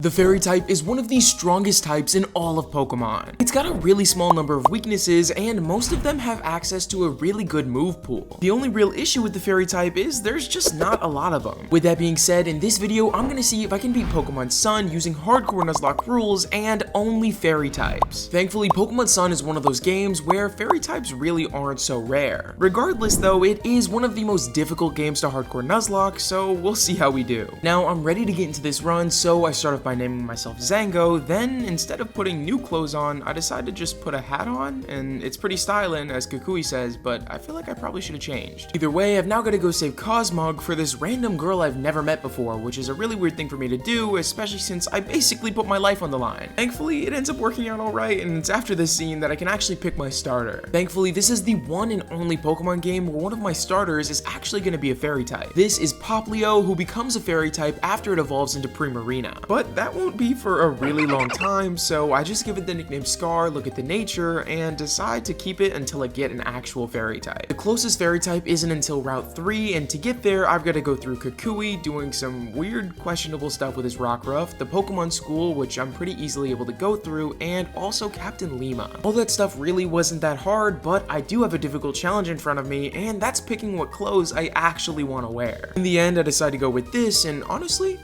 The Fairy type is one of the strongest types in all of Pokemon. It's got a really small number of weaknesses, and most of them have access to a really good move pool. The only real issue with the Fairy type is there's just not a lot of them. With that being said, in this video, I'm gonna see if I can beat Pokemon Sun using hardcore Nuzlocke rules and only Fairy types. Thankfully, Pokemon Sun is one of those games where Fairy types really aren't so rare. Regardless though, it is one of the most difficult games to hardcore Nuzlocke, so we'll see how we do. Now, I'm ready to get into this run, so I start off by naming myself Zango. Then instead of putting new clothes on, I decided to just put a hat on, and it's pretty styling as Kukui says, but I feel like I probably should have changed. Either way, I've now got to go save Cosmog for this random girl I've never met before, which is a really weird thing for me to do, especially since I basically put my life on the line. Thankfully, it ends up working out alright, and it's after this scene that I can actually pick my starter. Thankfully, this is the one and only Pokemon game where one of my starters is actually going to be a Fairy type. This is Poplio, who becomes a Fairy type after it evolves into Primarina. But that won't be for a really long time, so I just give it the nickname Scar, look at the nature, and decide to keep it until I get an actual Fairy type. The closest Fairy type isn't until Route 3, and to get there, I've got to go through Kukui, doing some weird, questionable stuff with his Rockruff, the Pokemon School, which I'm pretty easily able to go through, and also Captain Lima. All that stuff really wasn't that hard, but I do have a difficult challenge in front of me, and that's picking what clothes I actually want to wear. In the end, I decided to go with this, and honestly,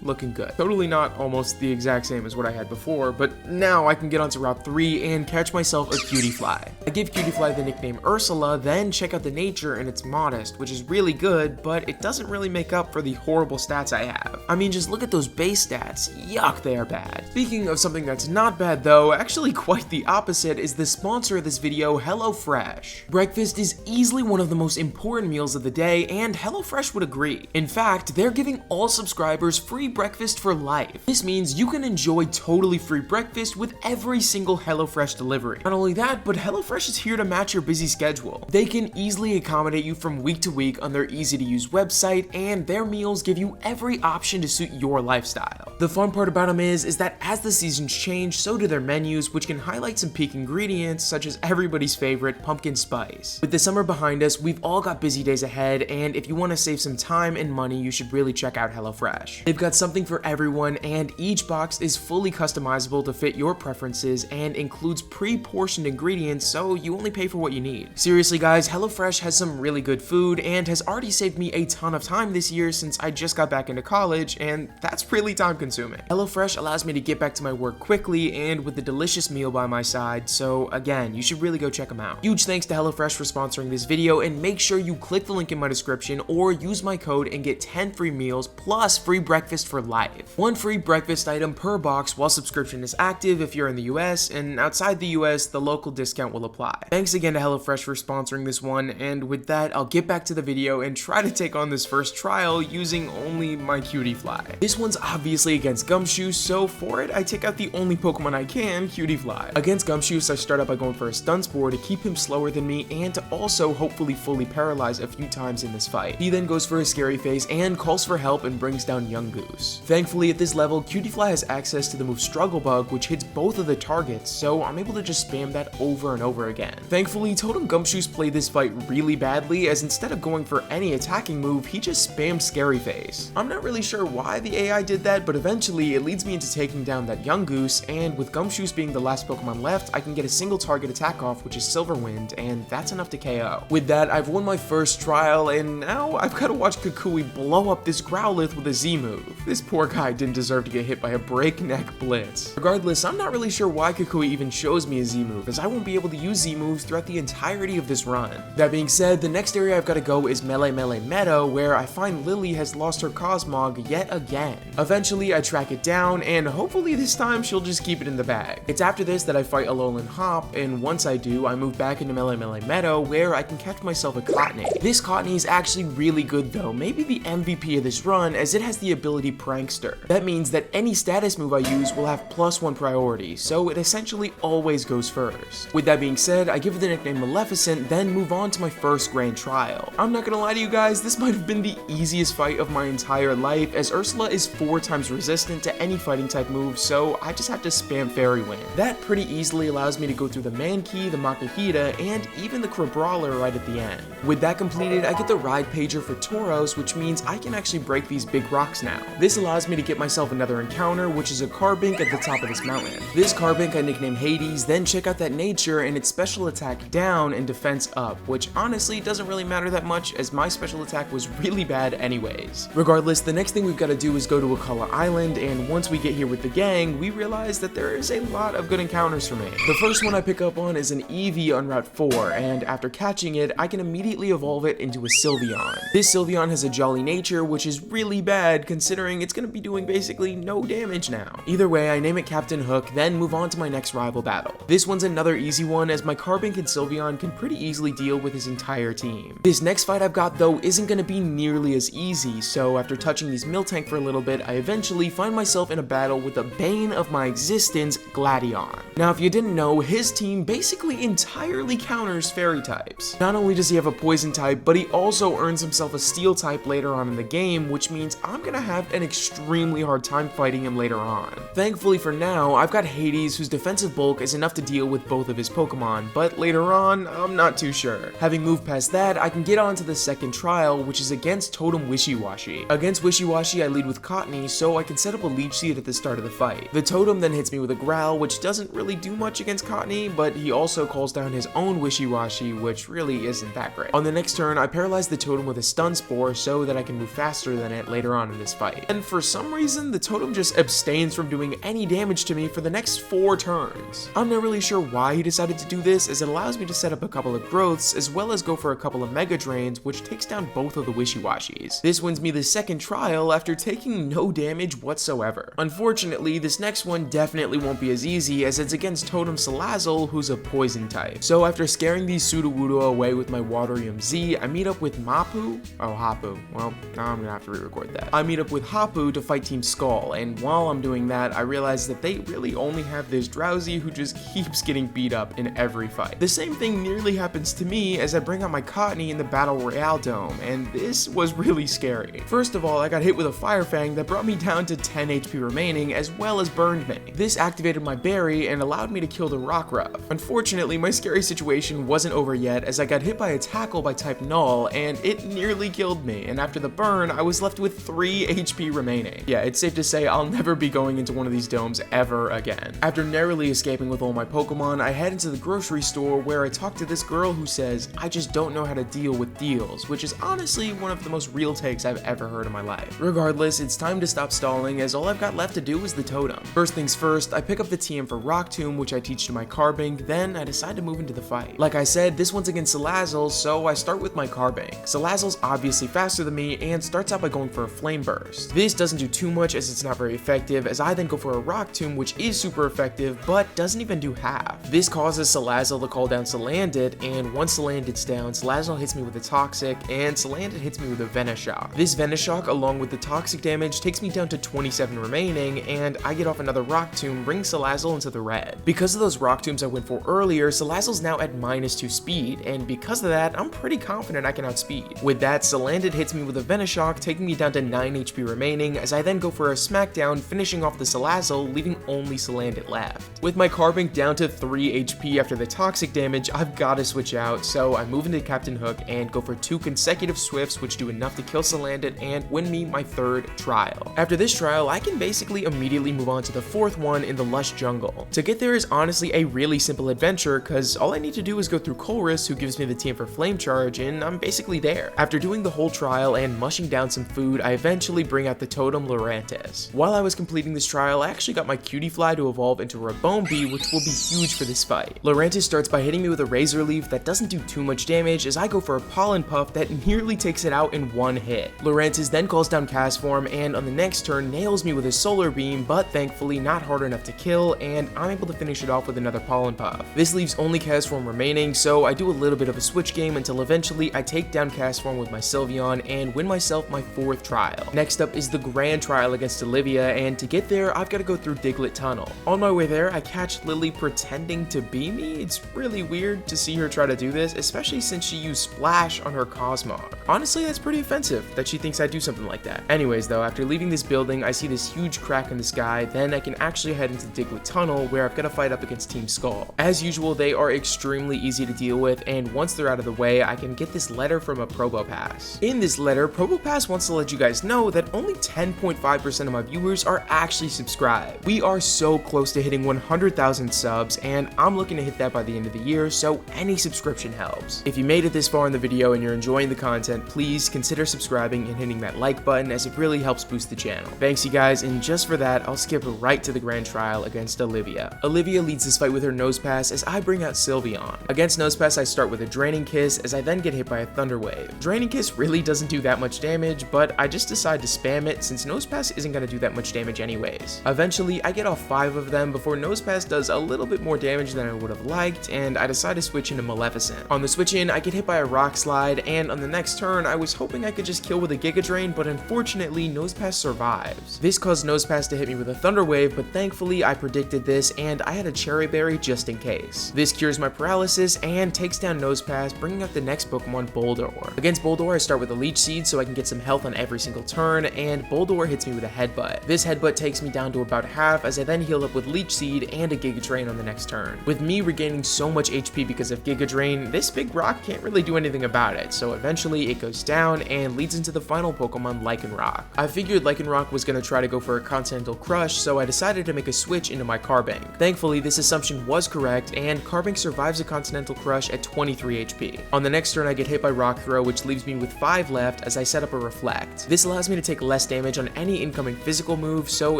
looking good. Totally not almost the exact same as what I had before, but now I can get onto Route 3 and catch myself a Cutiefly. I give Cutiefly the nickname Ursula, then check out the nature and it's modest, which is really good, but it doesn't really make up for the horrible stats I have. I mean, just look at those base stats. Yuck, they are bad. Speaking of something that's not bad though, actually quite the opposite is the sponsor of this video, HelloFresh. Breakfast is easily one of the most important meals of the day, and HelloFresh would agree. In fact, they're giving all subscribers free breakfast for life. This means you can enjoy totally free breakfast with every single HelloFresh delivery. Not only that, but HelloFresh is here to match your busy schedule. They can easily accommodate you from week to week on their easy-to-use website, and their meals give you every option to suit your lifestyle. The fun part about them is that as the seasons change, so do their menus, which can highlight some peak ingredients such as everybody's favorite pumpkin spice. With the summer behind us, we've all got busy days ahead, and if you want to save some time and money, you should really check out HelloFresh. They've got something for everyone, and each box is fully customizable to fit your preferences and includes pre-portioned ingredients, so you only pay for what you need. Seriously guys, HelloFresh has some really good food and has already saved me a ton of time this year since I just got back into college, and that's really time consuming. HelloFresh allows me to get back to my work quickly and with a delicious meal by my side, so again, you should really go check them out. Huge thanks to HelloFresh for sponsoring this video, and make sure you click the link in my description or use my code and get 10 free meals plus free breakfast for life. One free breakfast item per box while subscription is active if you're in the US, and outside the US, the local discount will apply. Thanks again to HelloFresh for sponsoring this one, and with that, I'll get back to the video and try to take on this first trial using only my Cutiefly. This one's obviously against Gumshoe, so for it, I take out the only Pokemon I can, Cutiefly. Against Gumshoe, I start out by going for a Stun Spore to keep him slower than me and to also hopefully fully paralyze a few times in this fight. He then goes for a Scary Face and calls for help and brings down Yungoos. Thankfully, at this level, Cutiefly has access to the move Struggle Bug, which hits both of the targets, so I'm able to just spam that over and over again. Thankfully, Totem Gumshoe's played this fight really badly, as instead of going for any attacking move, he just spammed Scary Face. I'm not really sure why the AI did that, but eventually it leads me into taking down that Yungoos, and with Gumshoe's being the last Pokemon left, I can get a single target attack off, which is Silver Wind, and that's enough to KO. With that, I've won my first trial, and now I've got to watch Kukui blow up this Growlithe with a Z move. This poor guy didn't deserve to get hit by a breakneck blitz. Regardless, I'm not really sure why Kukui even shows me a Z move, as I won't be able to use Z moves throughout the entirety of this run. That being said, the next area I've got to go is Melee Meadow, where I find Lily has lost her Cosmog yet again. Eventually, I track it down, and hopefully this time she'll just keep it in the bag. It's after this that I fight Alolan Hop, and once I do, I move back into Melee Meadow, where I can catch myself a Cottonee. This Cottonee is actually really good though, maybe the MVP of this run, as it has the ability Prankster. That means that any status move I use will have +1 priority, so it essentially always goes first. With that being said, I give it the nickname Maleficent, then move on to my first grand trial. I'm not gonna lie to you guys, this might have been the easiest fight of my entire life, as Ursula is 4 times resistant resistant to any fighting type move, so I just have to spam Fairy Wind. That pretty easily allows me to go through the Mankey, the Makahita, and even the Crabrawler right at the end. With that completed, I get the Ride Pager for Tauros, which means I can actually break these big rocks now. This allows me to get myself another encounter, which is a Carbink at the top of this mountain. This Carbink I nicknamed Hades, then check out that nature and its special attack down and defense up, which honestly doesn't really matter that much as my special attack was really bad anyways. Regardless, the next thing we've got to do is go to Akala Island, and once we get here with the gang, we realize that there is a lot of good encounters for me. The first one I pick up on is an Eevee on Route 4, and after catching it, I can immediately evolve it into a Sylveon. This Sylveon has a jolly nature, which is really bad considering it's going to be doing basically no damage now. Either way, I name it Captain Hook, then move on to my next rival battle. This one's another easy one as my Carbink and Sylveon can pretty easily deal with his entire team. This next fight I've got though isn't going to be nearly as easy, so after touching these Miltank for a little bit, I eventually find myself in a battle with the bane of my existence, Gladion. Now if you didn't know, his team basically entirely counters fairy types. Not only does he have a poison type, but he also earns himself a steel type later on in the game, which means I'm gonna have an extremely hard time fighting him later on. Thankfully for now, I've got Hades, whose defensive bulk is enough to deal with both of his Pokemon, but later on, I'm not too sure. Having moved past that, I can get on to the second trial, which is against Totem Wishiwashi. Against Wishiwashi, I lead with Cottony, so I can set up a Leech Seed at the start of the fight. The Totem then hits me with a Growl, which doesn't really do much against Cottony, but he also calls down his own Wishiwashi, which really isn't that great. On the next turn, I paralyze the Totem with a Stun Spore so that I can move faster than it later on in this fight. And for some reason, the Totem just abstains from doing any damage to me for the next 4 turns. I'm not really sure why he decided to do this, as it allows me to set up a couple of growths, as well as go for a couple of Mega Drains, which takes down both of the Wishiwashis. This wins me the second trial after taking no damage whatsoever. Unfortunately, this next one definitely won't be as easy, as it's against Totem Salazzle, who's a poison type. So after scaring these Sudowoodo away with my Waterium Z, I meet up with Mapu? Oh, Hapu. Well, now I'm gonna have to re-record that. I meet up with Hapu to fight Team Skull, and while I'm doing that, I realize that they really only have this Drowsy who just keeps getting beat up in every fight. The same thing nearly happens to me as I bring out my Cottony in the Battle Royale Dome, and this was really scary. First of all, I got hit with a Fire Fang that brought me down to 10 HP remaining, as well as burned me. This activated my berry and allowed me to kill the Rockruff. Unfortunately, my scary situation wasn't over yet, as I got hit by a tackle by type Null, and it nearly killed me, and after the burn, I was left with 3 HP remaining. Yeah, it's safe to say I'll never be going into one of these domes ever again. After narrowly escaping with all my Pokemon, I head into the grocery store where I talk to this girl who says, I just don't know how to deal with deals, which is honestly one of the most real takes I've ever heard in my life. Regardless, it's time to stop stalling, as all I've got left to do is the Totem. First things first, I pick up the TM for Rock Tomb, which I teach to my Carbink, then I decide to move into the fight. Like I said, this one's against Salazzle, so I start with my Carbink. Salazzle's obviously faster than me and starts out by going for a Flame Burst. This doesn't do too much as it's not very effective, as I then go for a Rock Tomb, which is super effective, but doesn't even do half. This causes Salazzle to call down Salandit, and once Salandit's down, Salazzle hits me with a Toxic, and Salandit hits me with a Venoshock. This Venoshock, along with the Toxic damage, takes me down to 27 remaining, and I get off another Rock Tomb, bringing Salazzle into the red. Because of those Rock Tombs I went for earlier, Salazzle's now at -2 speed, and because of that, I'm pretty confident I can outspeed. With that, Salandit hits me with a Venoshock, taking me down to 9 HP remaining, as I then go for a Smackdown, finishing off the Salazzle, leaving only Salandit left. With my Carbink down to 3 HP after the Toxic damage, I've gotta switch out, so I move into Captain Hook and go for 2 consecutive Swifts, which do enough to kill Salandit and win me my 3rd trial. After this trial, I can basically immediately move on to the 4th one in the Lush Jungle. To get there is honestly a really simple adventure, cause all I need to do is go through Colress, who gives me the TM for Flame Charge, and I'm basically there. After doing the whole trial and mushing down some food, I eventually bring out the Totem Lurantis. While I was completing this trial, I actually got my Cutie Fly to evolve into a Rabombi, which will be huge for this fight. Lurantis starts by hitting me with a Razor Leaf that doesn't do too much damage, as I go for a Pollen Puff that nearly takes it out in 1 hit. Lurantis then calls down Cast Form, and on the next turn nails me with a Solar Beam, but thankfully not hard enough to kill, and I'm able to finish it off with another Pollen Puff. This leaves only Cast Form remaining, so I do a little bit of a switch game until eventually I take down Cast Form with my Sylveon and win myself my 4th trial. Next up is the Grand Trial against Olivia, and to get there, I've got to go through Diglett Tunnel. On my way there, I catch Lily pretending to be me. It's really weird to see her try to do this, especially since she used Splash on her Cosmog. Honestly, that's pretty offensive that she thinks I do something like that. Anyways though, after leaving this building, building, I see this huge crack in the sky, then I can actually head into Diglet Tunnel where I've got to fight up against Team Skull. As usual, they are extremely easy to deal with, and once they're out of the way, I can get this letter from a Probopass. In this letter, Probopass wants to let you guys know that only 10.5% of my viewers are actually subscribed. We are so close to hitting 100,000 subs, and I'm looking to hit that by the end of the year, so any subscription helps. If you made it this far in the video and you're enjoying the content, please consider subscribing and hitting that like button, as it really helps boost the channel. Thanks you guys, and just for that, I'll skip right to the grand trial against Olivia. Olivia leads this fight with her Nosepass as I bring out Sylveon. Against Nosepass, I start with a Draining Kiss as I then get hit by a Thunder Wave. Draining Kiss really doesn't do that much damage, but I just decide to spam it since Nosepass isn't going to do that much damage anyways. Eventually, I get off 5 of them before Nosepass does a little bit more damage than I would have liked, and I decide to switch into Maleficent. On the switch in, I get hit by a Rock Slide, and on the next turn, I was hoping I could just kill with a Giga Drain, but unfortunately, Nosepass survives. This caused Nosepass to hit me with a Thunder Wave, but thankfully, I predicted this, and I had a Cherry Berry just in case. This cures my paralysis and takes down Nosepass, bringing up the next Pokemon, Boldore. Against Boldore, I start with a Leech Seed so I can get some health on every single turn, and Boldore hits me with a Headbutt. This Headbutt takes me down to about half as I then heal up with Leech Seed and a Giga Drain on the next turn. With me regaining so much HP because of Giga Drain, this big rock can't really do anything about it, so eventually it goes down and leads into the final Pokemon, Lycanroc. I figured Lycanroc was going to try to go for a Continental Crush, so I decided to make a switch into my Carbink. Thankfully, this assumption was correct, and Carbink survives a Continental Crush at 23 HP. On the next turn, I get hit by Rock Throw, which leaves me with 5 left as I set up a Reflect. This allows me to take less damage on any incoming physical move, so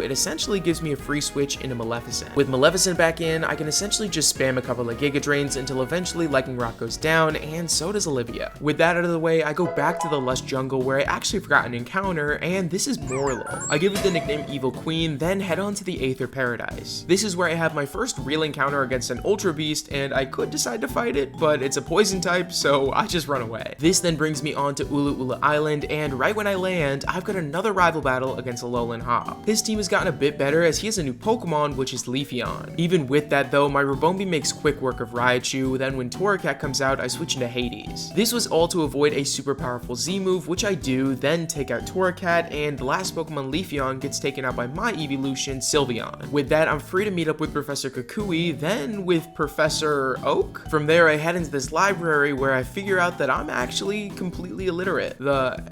it essentially gives me a free switch into Maleficent. With Maleficent back in, I can essentially just spam a couple of Giga Drains until eventually Lycanroc goes down, and so does Olivia. With that out of the way, I go back to the Lush Jungle where I actually forgot an encounter, and this is Morlo. I give it the nickname Evil Queen, then head on to the Aether Paradise. This is where I have my first real encounter against an Ultra Beast, and I could decide to fight it, but it's a poison type, so I just run away. This then brings me on to Ula Ula Island, and right when I land, I've got another rival battle against Alolan Hop. His team has gotten a bit better as he has a new Pokemon, which is Leafeon. Even with that though, my Ribombee makes quick work of Raichu, then when Torracat comes out, I switch into Hades. This was all to avoid a super powerful Z move, which I do, then take out Torracat, and the last Pokemon, Leafeon, gets taken out by my evolution, Sylveon. With that, I'm free to meet up with Professor Kukui, then with Professor Oak. From there, I head into this library where I figure out that I'm actually completely illiterate. The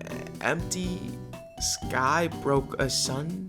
empty sky broke asunder?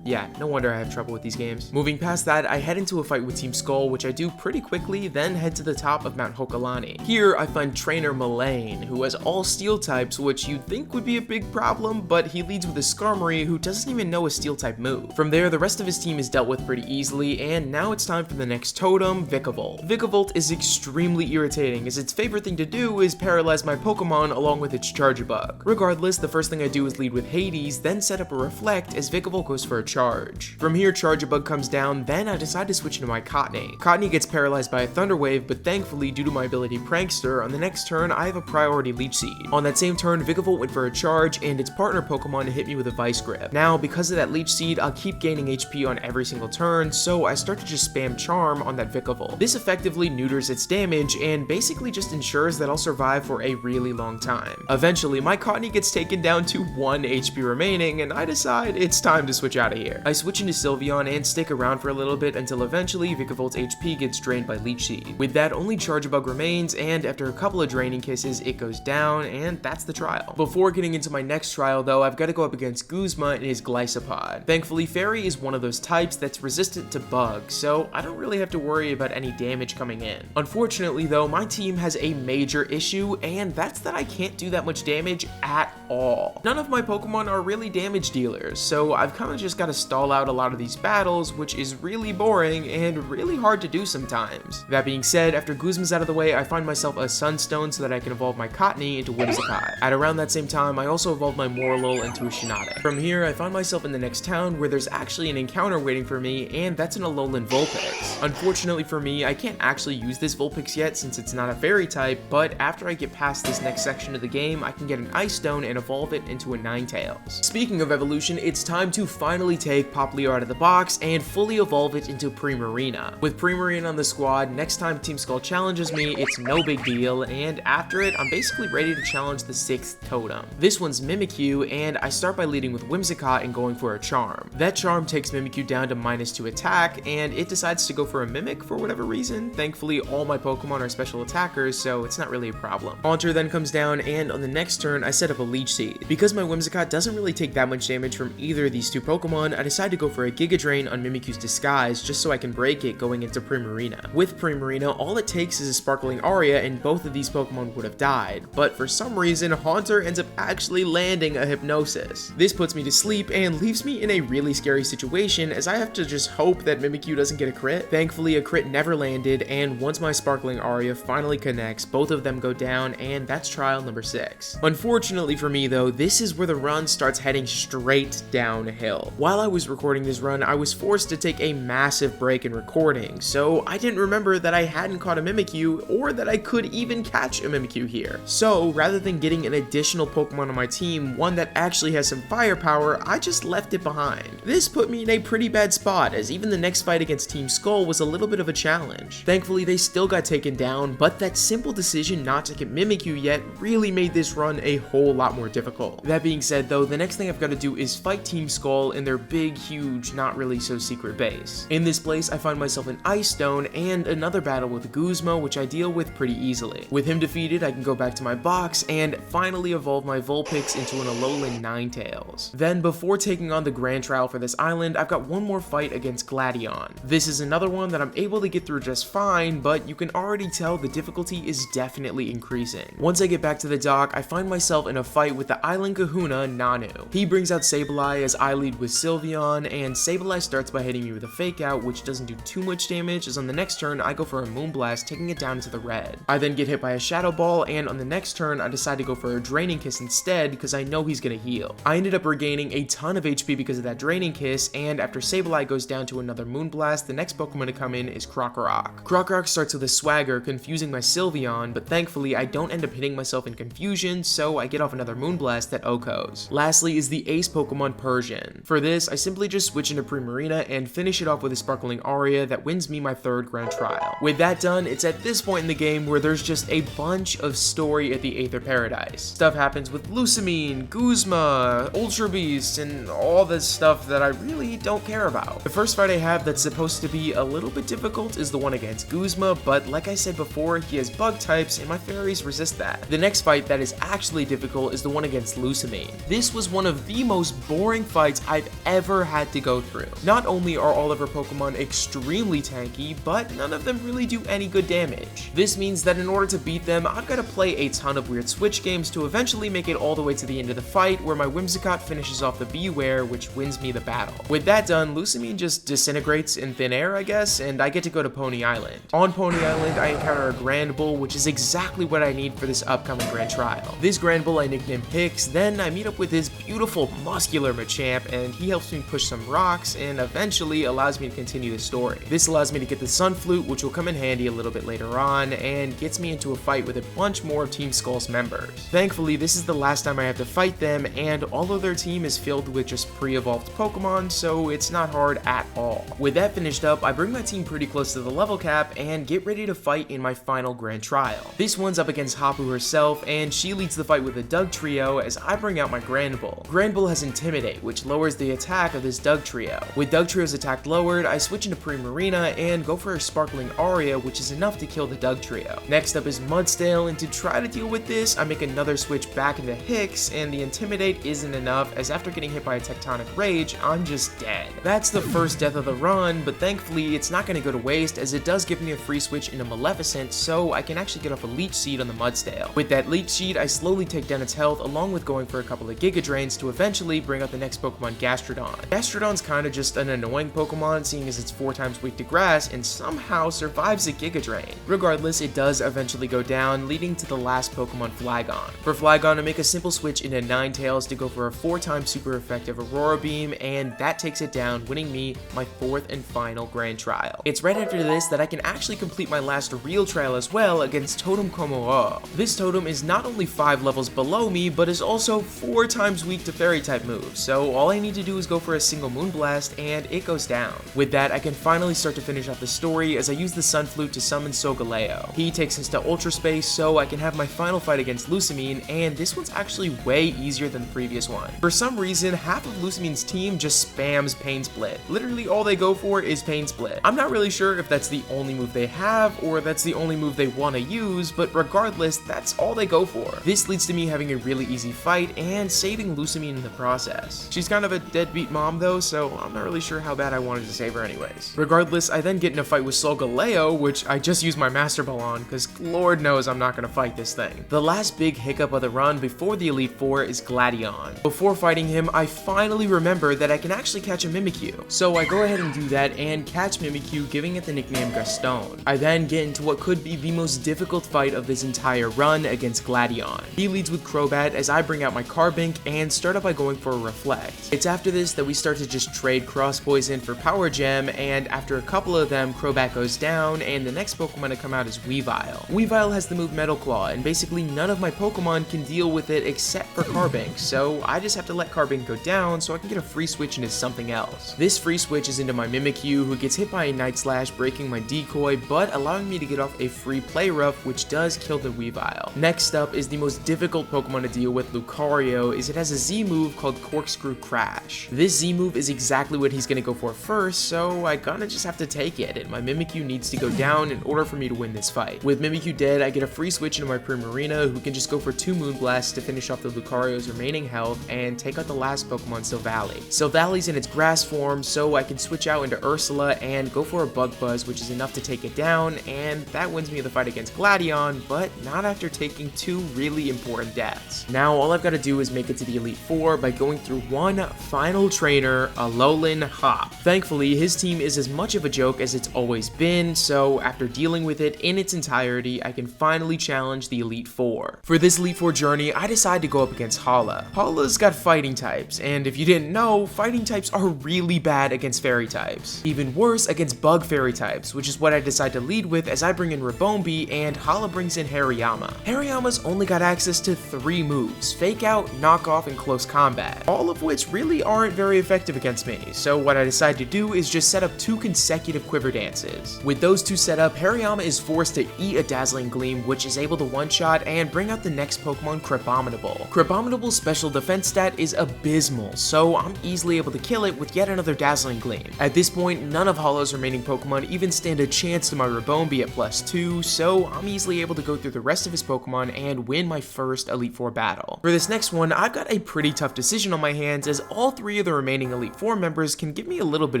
Yeah, no wonder I have trouble with these games. Moving past that, I head into a fight with Team Skull, which I do pretty quickly, then head to the top of Mount Hokalani. Here, I find Trainer Mullane, who has all Steel types, which you'd think would be a big problem, but he leads with a Skarmory, who doesn't even know a Steel type move. From there, the rest of his team is dealt with pretty easily, and now it's time for the next totem, Vikavolt. Vikavolt is extremely irritating, as its favorite thing to do is paralyze my Pokemon along with its Charjabug. Regardless, the first thing I do is lead with Hades, then set up a Reflect as Vikavolt goes for a charge. From here, Charjabug comes down, then I decide to switch into my Cottonee. Cottonee gets paralyzed by a Thunder Wave, but thankfully, due to my ability Prankster, on the next turn, I have a priority Leech Seed. On that same turn, Vikavolt went for a charge, and its partner Pokemon hit me with a Vice Grip. Now, because of that Leech Seed, I'll keep gaining HP on every single turn, so I start to just spam Charm on that Vikavolt. This effectively neuters its damage, and basically just ensures that I'll survive for a really long time. Eventually, my Cottonee gets taken down to 1 HP remaining, and I decide it's time to switch out of here. I switch into Sylveon and stick around for a little bit until eventually Vikavolt's HP gets drained by Leech Seed. With that, only Charjabug remains, and after a couple of Draining Kisses, it goes down, and that's the trial. Before getting into my next trial though, I've got to go up against Guzma and his Gliscopod. Thankfully, Fairy is one of those types that's resistant to bugs, so I don't really have to worry about any damage coming in. Unfortunately though, my team has a major issue, and that's that I can't do that much damage at all. None of my Pokemon are really damage dealers, so I've kind of just got to stall out a lot of these battles, which is really boring and really hard to do sometimes. That being said, after Guzma's out of the way, I find myself a Sunstone so that I can evolve my Cottonee into Whimsicott. At around that same time, I also evolved my Morlul into a Shiinotic. From here, I find myself in the next town where there's actually an encounter waiting for me, and that's an Alolan Vulpix. Unfortunately for me, I can't actually use this Vulpix yet since it's not a fairy type, but after I get past this next section of the game, I can get an Ice Stone and evolve it into a Ninetails. Speaking of evolution, conclusion, it's time to finally take Popplio out of the box and fully evolve it into Primarina. With Primarina on the squad, next time Team Skull challenges me, it's no big deal, and after it, I'm basically ready to challenge the 6th totem. This one's Mimikyu, and I start by leading with Whimsicott and going for a Charm. That Charm takes Mimikyu down to -2 attack, and it decides to go for a Mimic for whatever reason. Thankfully, all my Pokemon are special attackers, so it's not really a problem. Haunter then comes down, and on the next turn, I set up a Leech Seed. Because my Whimsicott doesn't really take that much damage from either of these two Pokemon, I decide to go for a Giga Drain on Mimikyu's Disguise just so I can break it going into Primarina. With Primarina, all it takes is a Sparkling Aria and both of these Pokemon would have died, but for some reason, Haunter ends up actually landing a Hypnosis. This puts me to sleep and leaves me in a really scary situation as I have to just hope that Mimikyu doesn't get a crit. Thankfully, a crit never landed, and once my Sparkling Aria finally connects, both of them go down, and that's trial number 6. Unfortunately for me though, this is where the run starts heading straight downhill. While I was recording this run, I was forced to take a massive break in recording, so I didn't remember that I hadn't caught a Mimikyu or that I could even catch a Mimikyu here. So rather than getting an additional Pokemon on my team, one that actually has some firepower, I just left it behind. This put me in a pretty bad spot, as even the next fight against Team Skull was a little bit of a challenge. Thankfully, they still got taken down, but that simple decision not to get Mimikyu yet really made this run a whole lot more difficult. That being said though, the next thing I've got to do is fight Team Skull in their big, huge, not really so secret base. In this place, I find myself an Ice Stone and another battle with Guzma, which I deal with pretty easily. With him defeated, I can go back to my box and finally evolve my Vulpix into an Alolan Ninetails. Then, before taking on the grand trial for this island, I've got one more fight against Gladion. This is another one that I'm able to get through just fine, but you can already tell the difficulty is definitely increasing. Once I get back to the dock, I find myself in a fight with the Island Kahuna, Nanu. He brings out Sableye as I lead with Sylveon, and Sableye starts by hitting me with a Fake Out, which doesn't do too much damage, as on the next turn, I go for a Moonblast, taking it down into the red. I then get hit by a Shadow Ball, and on the next turn, I decide to go for a Draining Kiss instead, because I know he's gonna heal. I ended up regaining a ton of HP because of that Draining Kiss, and after Sableye goes down to another Moonblast, the next Pokemon to come in is Krokorok. Krokorok starts with a Swagger, confusing my Sylveon, but thankfully I don't end up hitting myself in confusion, so I get off another Moonblast that Okos. Lastly is the Ace Pokemon Persian. For this, I simply just switch into Primarina and finish it off with a Sparkling Aria that wins me my 3rd Grand Trial. With that done, it's at this point in the game where there's just a bunch of story at the Aether Paradise. Stuff happens with Lusamine, Guzma, Ultra Beast, and all this stuff that I really don't care about. The first fight I have that's supposed to be a little bit difficult is the one against Guzma, but like I said before, he has bug types and my fairies resist that. The next fight that is actually difficult is the one against Lusamine. This was one of the most boring fights I've ever had to go through. Not only are all of her Pokemon extremely tanky, but none of them really do any good damage. This means that in order to beat them, I've got to play a ton of weird switch games to eventually make it all the way to the end of the fight, where my Whimsicott finishes off the Beware, which wins me the battle. With that done, Lusamine just disintegrates in thin air, I guess, and I get to go to Pony Island. On Pony Island, I encounter a Grand Bull, which is exactly what I need for this upcoming Grand Trial. This Grand Bull I nicknamed Hicks, then I meet up with his beautiful muscular Machamp, and he helps me push some rocks, and eventually allows me to continue the story. This allows me to get the Sun Flute, which will come in handy a little bit later on, and gets me into a fight with a bunch more of Team Skull's members. Thankfully, this is the last time I have to fight them, and all of their team is filled with just pre-evolved Pokemon, so it's not hard at all. With that finished up, I bring my team pretty close to the level cap, and get ready to fight in my final Grand Trial. This one's up against Hapu herself, and she leads the fight with a Dugtrio as I bring out my Grand Bull. Grand Bull has Intimidate, which lowers the attack of this Dugtrio. With Dugtrio's attack lowered, I switch into Primarina and go for a Sparkling Aria, which is enough to kill the Dugtrio. Next up is Mudsdale, and to try to deal with this, I make another switch back into Hicks, and the Intimidate isn't enough, as after getting hit by a Tectonic Rage, I'm just dead. That's the first death of the run, but thankfully it's not going to go to waste, as it does give me a free switch into Maleficent, so I can actually get off a Leech Seed on the Mudsdale. With that Leech Seed, I slowly take down its health, along with going for a couple of Giga Drains to eventually bring out the next Pokemon, Gastrodon. Gastrodon's kinda just an annoying Pokemon, seeing as it's 4 times weak to grass, and somehow survives a Giga Drain. Regardless, it does eventually go down, leading to the last Pokemon, Flygon. For Flygon, I make a simple switch into Ninetails to go for a 4-time super effective Aurora Beam, and that takes it down, winning me my 4th and final Grand Trial. It's right after this that I can actually complete my last real trial as well against Totem Komodo. This totem is not only 5 levels below me, but is also 4 times weak to Fairy type moves. move, so all I need to do is go for a single Moonblast and it goes down. With that, I can finally start to finish off the story as I use the Sun Flute to summon Solgaleo. He takes us to Ultra Space so I can have my final fight against Lusamine, and this one's actually way easier than the previous one. For some reason, half of Lusamine's team just spams Pain Split. Literally all they go for is Pain Split. I'm not really sure if that's the only move they have or that's the only move they want to use, but regardless, that's all they go for. This leads to me having a really easy fight and saving Lusamine in the process. She's kind of a deadbeat mom though, so I'm not really sure how bad I wanted to save her anyways. Regardless, I then get in a fight with Solgaleo, which I just used my Master Ball on, because Lord knows I'm not going to fight this thing. The last big hiccup of the run before the Elite Four is Gladion. Before fighting him, I finally remember that I can actually catch a Mimikyu. So I go ahead and do that and catch Mimikyu, giving it the nickname Gaston. I then get into what could be the most difficult fight of this entire run against Gladion. He leads with Crobat as I bring out my Carbink and start up by going for a Reflect. It's after this that we start to just trade Cross Poison for Power Gem, and after a couple of them, Crobat goes down, and the next Pokemon to come out is Weavile. Weavile has the move Metal Claw, and basically none of my Pokemon can deal with it except for Carbink, so I just have to let Carbink go down so I can get a free switch into something else. This free switch is into my Mimikyu, who gets hit by a Night Slash, breaking my decoy, but allowing me to get off a free Play Rough, which does kill the Weavile. Next up is the most difficult Pokemon to deal with, Lucario, is it has a Z move called Corkscrew Crash. This Z move is exactly what he's gonna go for first, so I kinda just have to take it, and my Mimikyu needs to go down in order for me to win this fight. With Mimikyu dead, I get a free switch into my Primarina, who can just go for 2 Moonblasts to finish off the Lucario's remaining health and take out the last Pokemon, Silvally. Silvally's in its grass form, so I can switch out into Ursula and go for a Bug Buzz, which is enough to take it down, and that wins me the fight against Gladion, but not after taking 2 really important deaths. Now all I've got to do is make it to the Elite Four by going through one final trainer, Alolan Hop. Thankfully, his team is as much of a joke as it's always been, so after dealing with it in its entirety, I can finally challenge the Elite Four. For this Elite Four journey, I decide to go up against Hala. Hala's got fighting types, and if you didn't know, fighting types are really bad against fairy types. Even worse against bug fairy types, which is what I decide to lead with as I bring in Rabombi and Hala brings in Hariyama. Hariyama's only got access to 3 moves: Fake Out, Knock Off, and Close Combat, all of which really aren't very effective against me, so what I decide to do is just set up 2 consecutive Quiver Dances. With those 2 set up, Hariyama is forced to eat a Dazzling Gleam, which is able to one-shot and bring out the next Pokemon, Crabominable. Crabominable's special defense stat is abysmal, so I'm easily able to kill it with yet another Dazzling Gleam. At this point, none of Hala's remaining Pokemon even stand a chance to my Rabombi at +2, so I'm easily able to go through the rest of his Pokemon and win my first Elite Four battle. For this next one, I've got a pretty tough decision on my hands as all 3 of the remaining Elite Four members can give me a little bit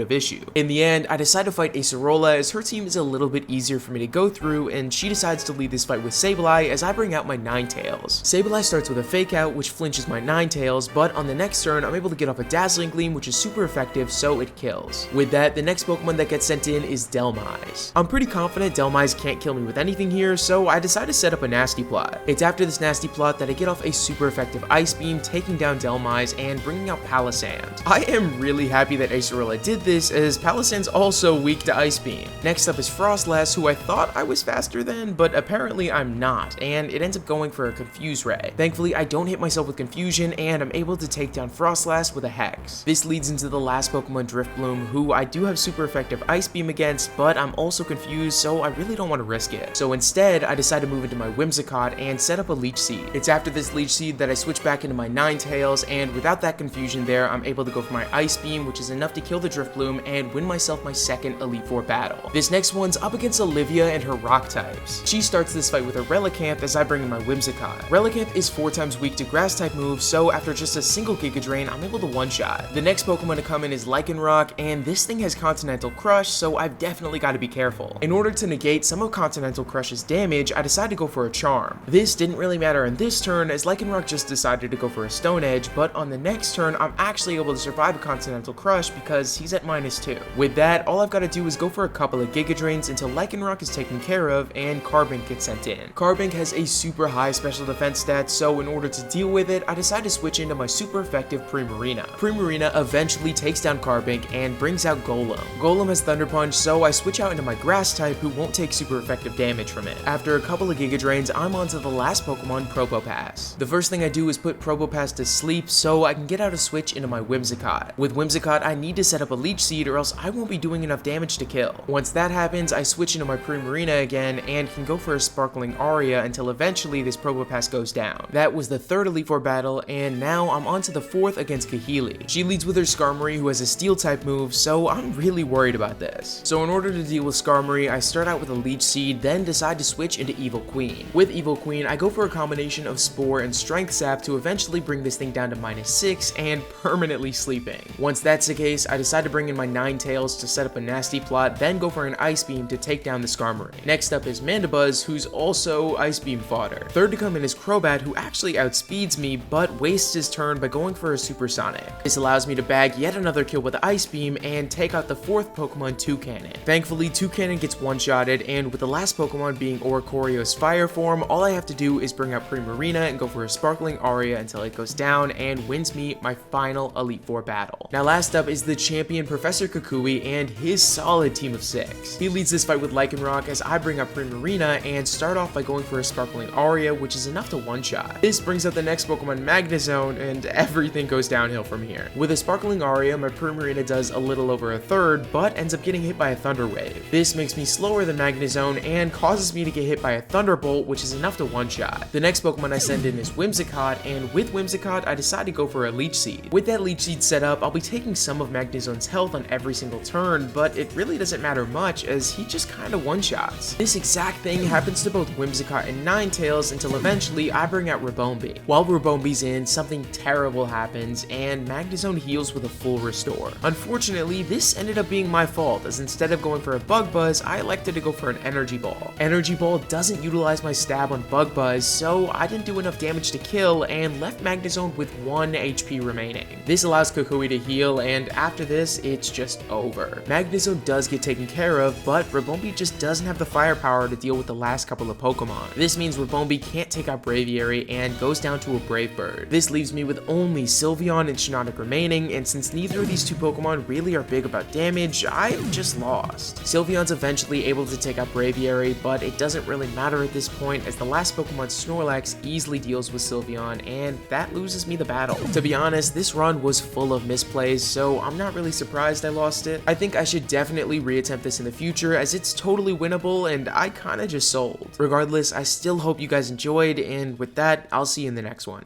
of issue. In the end, I decide to fight Acerola as her team is a little bit easier for me to go through, and she decides to lead this fight with Sableye as I bring out my Ninetails. Sableye starts with a Fake Out, which flinches my Ninetales, but on the next turn, I'm able to get off a Dazzling Gleam, which is super effective, so it kills. With that, the next Pokemon that gets sent in is Delmise. I'm pretty confident Delmise can't kill me with anything here, so I decide to set up a Nasty Plot. It's after this Nasty Plot that I get off a super effective Ice Beam, taking down Delmise and bringing out Palisand. I am really happy that Acerola did this, as Palisand's also weak to Ice Beam. Next up is Frostlass, who I thought I was faster than, but apparently I'm not, and it ends up going for a Confuse Ray. Thankfully, I don't hit myself with Confusion, and I'm able to take down Frostlass with a Hex. This leads into the last Pokemon, Drifbloom, who I do have super effective Ice Beam against, but I'm also confused, so I really don't want to risk it. So instead, I decide to move into my Whimsicott and set up a Leech Seed. It's after this Leech Seed that I switch back into my Ninetales, and without that confusion there, I'm able to go for my Ice Beam, which is enough to kill the Drifbloom and win myself my second Elite Four battle. This next one's up against Olivia and her Rock types. She starts this fight with a Relicanth as I bring in my Whimsicott. Relicanth is 4 times weak to Grass type moves, so after just a single Giga Drain, I'm able to one-shot. The next Pokemon to come in is Lycanroc, and this thing has Continental Crush, so I've definitely got to be careful. In order to negate some of Continental Crush's damage, I decided to go for a Charm. This didn't really matter in this turn, as Lycanroc just decided to go for a Stone Edge, but on the next turn, I'm actually able to survive a Continental Crush because he's at -2. With that, all I've got to do is go for a couple of Giga Drains until Lycanroc is taken care of and Carbink gets sent in. Carbink has a super high special defense stat, so in order to deal with it, I decide to switch into my super effective Primarina. Primarina eventually takes down Carbink and brings out Golem. Golem has Thunder Punch, so I switch out into my Grass type, who won't take super effective damage from it. After a couple of Giga Drains, I'm on to the last Pokemon, Probopass. The first thing I do is put Probopass to sleep, so I can get out a switch into my Whimsicott. With Whimsicott, I need to set up a Leech Seed or else I won't be doing enough damage to kill. Once that happens, I switch into my Primarina again and can go for a Sparkling Aria until eventually this Probopass goes down. That was the third Elite Four battle, and now I'm on to the fourth against Kahili. She leads with her Skarmory, who has a Steel type move, so I'm really worried about this. So in order to deal with Skarmory, I start out with a Leech Seed, then decide to switch into Evil Queen. With Evil Queen, I go for a combination of Spore and Strength Sap to eventually bring this thing down to -6 and permanently sleeping. Once that's the case, I decide to bring in my Ninetails to set up a nasty plot, then go for an Ice Beam to take down the Skarmory. Next up is Mandibuzz, who's also Ice Beam fodder. Third to come in is Crobat, who actually outspeeds me, but wastes his turn by going for a Supersonic. This allows me to bag yet another kill with the Ice Beam and take out the fourth Pokemon, Toucannon. Thankfully, Toucannon gets one-shotted, and with the last Pokemon being Oricorio's Fire form, all I have to do is bring out Primarina and go for a Sparkling Aria until it goes down and wins me my final Elite Four battle. Now last up is the champion Professor Kukui and his solid team of 6. He leads this fight with Lycanroc as I bring up Primarina and start off by going for a Sparkling Aria, which is enough to one-shot. This brings out the next Pokemon, Magnezone, and everything goes downhill from here. With a Sparkling Aria, my Primarina does a little over a third, but ends up getting hit by a Thunder Wave. This makes me slower than Magnezone and causes me to get hit by a Thunderbolt, which is enough to one-shot. The next Pokemon I send in is Whimsicott, and with Whimsicott, I decide to go for a Leech Seed. With that Leech Seed set up, I'll be taking some of Magnezone's health on every single turn, but it really doesn't matter much as he just kinda one-shots. This exact thing happens to both Whimsicott and Ninetails until eventually I bring out Ribombee. While Ribombee's in, something terrible happens, and Magnezone heals with a full restore. Unfortunately, this ended up being my fault, as instead of going for a Bug Buzz, I elected to go for an Energy Ball. Energy Ball doesn't utilize my stab on Bug Buzz, so I didn't do enough damage to kill and left Magnezone with 1 HP remaining. This allows Kukui to heal, and after this, it's just over. Magnezone does get taken care of, but Ribombee just doesn't have the firepower to deal with the last couple of Pokemon. This means Ribombee can't take out Braviary and goes down to a Brave Bird. This leaves me with only Sylveon and Shiinotic remaining, and since neither of these two Pokemon really are big about damage, I'm just lost. Sylveon's eventually able to take out Braviary, but it doesn't really matter at this point as the last Pokemon, Snorlax, easily deals with Sylveon, and that loses me the battle. To be honest, this run was full of misplays, so I'm not really surprised I lost it. I think I should definitely reattempt this in the future as it's totally winnable and I kinda just sold. Regardless, I still hope you guys enjoyed, and with that, I'll see you in the next one.